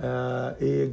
1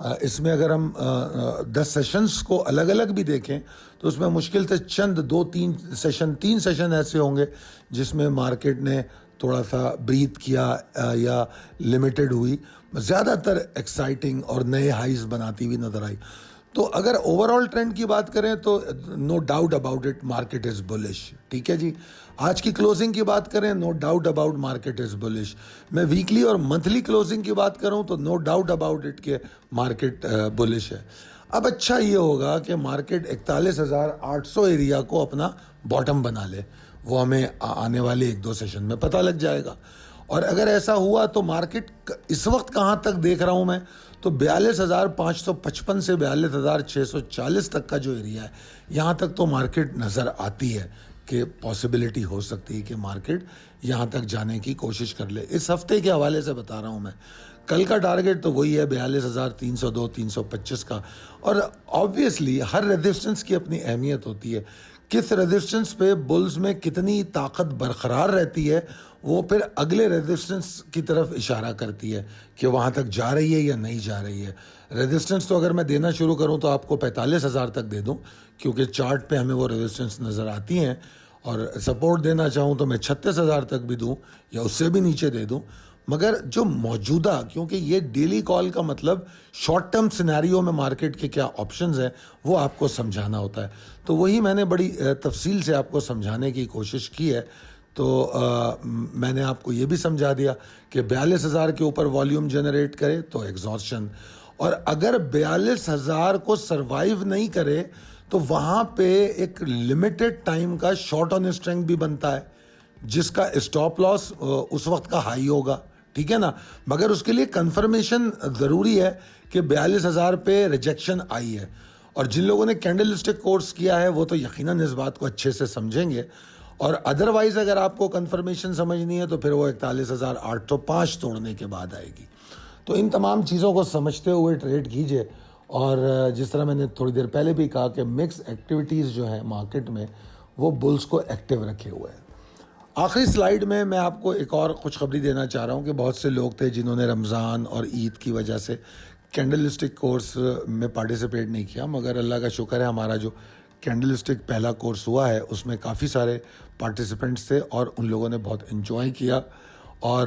اس میں اگر ہم 10 سیشنز کو الگ الگ بھی دیکھیں تو اس میں مشکل سے چند 3 سیشن ایسے ہوں گے جس میں مارکیٹ نے تھوڑا سا بریتھ کیا یا لمیٹڈ ہوئی، زیادہ تر ایکسائٹنگ اور نئے ہائیز بناتی ہوئی نظر آئی. تو اگر اوور آل ٹرینڈ کی بات کریں تو no doubt about it market is bullish. ٹھیک ہے جی. آج کی کلوزنگ کی بات کریں، no doubt about market is bullish. میں ویکلی اور منتھلی کلوزنگ کی بات کروں تو نو ڈاؤٹ اباؤٹ اٹ کہ مارکیٹ بلش ہے. اب اچھا یہ ہوگا کہ مارکیٹ 41,800 ایریا کو اپنا باٹم بنا لے، وہ ہمیں آنے والے 1-2 سیشن میں پتہ لگ جائے گا. اور اگر ایسا ہوا تو مارکیٹ اس وقت کہاں تک دیکھ رہا ہوں میں تو 42,555 سے 42,640 تک کا جو ایریا ہے یہاں تک تو مارکیٹ نظر آتی ہے کہ پاسبلٹی ہو سکتی ہے کہ مارکیٹ یہاں تک جانے کی کوشش کر لے. اس ہفتے کے حوالے سے بتا رہا ہوں میں، کل کا ٹارگٹ تو وہی ہے 42,302-325 کا. اور آبویسلی ہر ریزسٹنس کی اپنی اہمیت ہوتی ہے. کس ریزسٹنس پہ بلز میں کتنی طاقت برقرار رہتی ہے وہ پھر اگلے ریزسٹنس کی طرف اشارہ کرتی ہے کہ وہاں تک جا رہی ہے یا نہیں جا رہی ہے. ریزسٹنس تو اگر میں دینا شروع کروں تو آپ کو 45,000 تک دے دوں کیونکہ چارٹ پہ ہمیں وہ ریزسٹنس نظر آتی ہیں، اور سپورٹ دینا چاہوں تو میں 36,000 تک بھی دوں یا اس سے بھی نیچے دے دوں. مگر جو موجودہ، کیونکہ یہ ڈیلی کال کا مطلب شارٹ ٹرم سینیریو میں مارکیٹ کے کیا آپشنز ہیں وہ آپ کو سمجھانا ہوتا ہے، تو وہی میں نے بڑی تفصیل سے آپ کو سمجھانے کی کوشش کی ہے. تو میں نے آپ کو یہ بھی سمجھا دیا کہ 42,000 کے اوپر والیوم جنریٹ کرے تو ایگزاسشن، اور اگر 42,000 کو سروائیو نہیں کرے تو وہاں پہ ایک لمیٹڈ ٹائم کا شارٹ آن اسٹرینگ بھی بنتا ہے جس کا اسٹاپ لاس اس وقت کا ہائی ہوگا. ٹھیک ہے نا. مگر اس کے لیے کنفرمیشن ضروری ہے کہ 42,000 پہ ریجیکشن آئی ہے، اور جن لوگوں نے کینڈل اسٹک کورس کیا ہے وہ تو یقیناً اس بات کو اچھے سے سمجھیں گے. اور ادروائز اگر آپ کو کنفرمیشن سمجھنی ہے تو پھر وہ 41,805 توڑنے کے بعد آئے گی. تو ان تمام چیزوں کو سمجھتے ہوئے ٹریڈ کیجئے. اور جس طرح میں نے تھوڑی دیر پہلے بھی کہا کہ مکس ایکٹیویٹیز جو ہیں مارکیٹ میں وہ بلز کو ایکٹیو رکھے ہوئے ہیں. آخری سلائیڈ میں آپ کو ایک اور خوشخبری دینا چاہ رہا ہوں کہ بہت سے لوگ تھے جنہوں نے رمضان اور عید کی وجہ سے کینڈل اسٹک کورس میں پارٹیسپیٹ نہیں کیا، مگر اللہ کا شکر ہے ہمارا جو کینڈل اسٹک پہلا کورس ہوا ہے اس میں کافی سارے پارٹیسپینٹس تھے اور ان لوگوں نے بہت انجوائے کیا. اور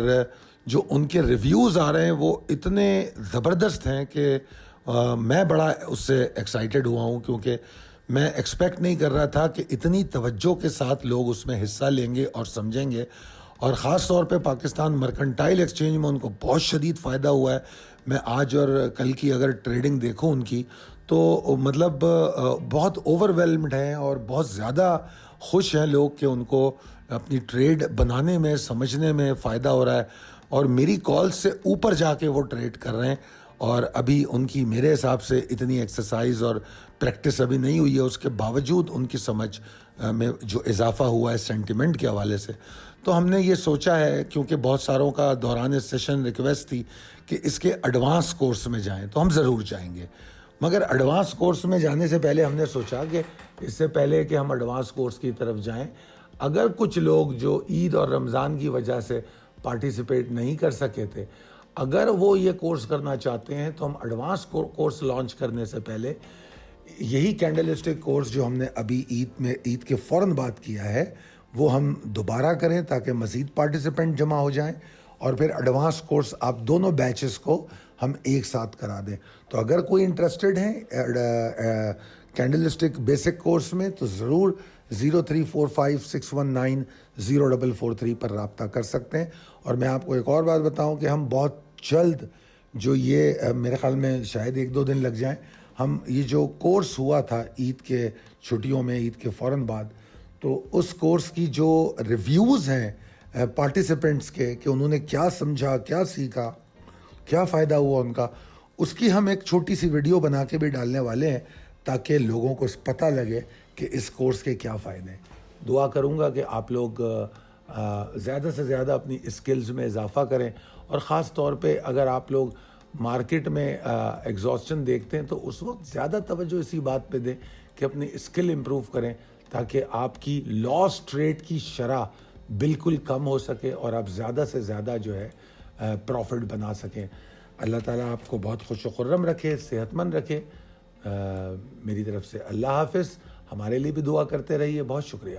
جو ان کے ریویوز آ رہے ہیں وہ اتنے زبردست ہیں کہ میں بڑا اس سے ایکسائٹیڈ ہوا ہوں، کیونکہ میں ایکسپیکٹ نہیں کر رہا تھا کہ اتنی توجہ کے ساتھ لوگ اس میں حصہ لیں گے اور سمجھیں گے. اور خاص طور پہ پاکستان مرکنٹائل ایکسچینج میں ان کو بہت شدید فائدہ ہوا ہے. میں آج اور کل کی اگر ٹریڈنگ دیکھوں ان کی تو مطلب بہت اوور ویلمڈ ہیں اور بہت زیادہ خوش ہیں لوگ کہ ان کو اپنی ٹریڈ بنانے میں سمجھنے میں فائدہ ہو رہا ہے، اور میری کال سے اوپر جا کے وہ ٹریڈ کر رہے ہیں. اور ابھی ان کی میرے حساب سے اتنی ایکسرسائز اور پریکٹس ابھی نہیں ہوئی ہے، اس کے باوجود ان کی سمجھ میں جو اضافہ ہوا ہے سینٹیمنٹ کے حوالے سے. تو ہم نے یہ سوچا ہے، کیونکہ بہت ساروں کا دوران سیشن ریکویسٹ تھی کہ اس کے ایڈوانس کورس میں جائیں، تو ہم ضرور جائیں گے. مگر ایڈوانس کورس میں جانے سے پہلے ہم نے سوچا کہ اس سے پہلے کہ ہم ایڈوانس کورس کی طرف جائیں، اگر کچھ لوگ جو عید اور رمضان کی وجہ سے پارٹیسپیٹ نہیں کر سکے تھے، اگر وہ یہ کورس کرنا چاہتے ہیں تو ہم ایڈوانس کورس لانچ کرنے سے پہلے یہی کینڈل اسٹک کورس جو ہم نے ابھی عید کے فوراً بعد کیا ہے وہ ہم دوبارہ کریں تاکہ مزید پارٹیسپینٹ جمع ہو جائیں، اور پھر ایڈوانس کورس آپ دونوں بیچز کو ہم ایک ساتھ کرا دیں. تو اگر کوئی انٹرسٹڈ ہیں کینڈل اسٹک بیسک کورس میں تو ضرور 0345619043 پر رابطہ کر سکتے ہیں. اور میں آپ کو ایک اور بات بتاؤں کہ ہم بہت جلد، جو یہ میرے خیال میں شاید 1-2 دن لگ جائیں، ہم یہ جو کورس ہوا تھا عید کے چھٹیوں میں، عید کے فوراً بعد، تو اس کورس کی جو ریویوز ہیں پارٹیسپینٹس کے کہ انہوں نے کیا سمجھا، کیا سیکھا، کیا فائدہ ہوا ان کا، اس کی ہم ایک چھوٹی سی ویڈیو بنا کے بھی ڈالنے والے ہیں تاکہ لوگوں کو پتہ لگے کہ اس کورس کے کیا فائدے ہیں. دعا کروں گا کہ آپ لوگ زیادہ سے زیادہ اپنی اسکلز میں اضافہ کریں، اور خاص طور پہ اگر آپ لوگ مارکیٹ میں ایگزاسشن دیکھتے ہیں تو اس وقت زیادہ توجہ اسی بات پہ دیں کہ اپنی اسکل امپروو کریں تاکہ آپ کی لاسٹ ریٹ کی شرح بالکل کم ہو سکے اور آپ زیادہ سے زیادہ جو ہے پروفٹ بنا سکیں. اللہ تعالیٰ آپ کو بہت خوش و خرم رکھے, صحت مند رکھے. میری طرف سے اللہ حافظ. ہمارے لیے بھی دعا کرتے رہیے. بہت شکریہ.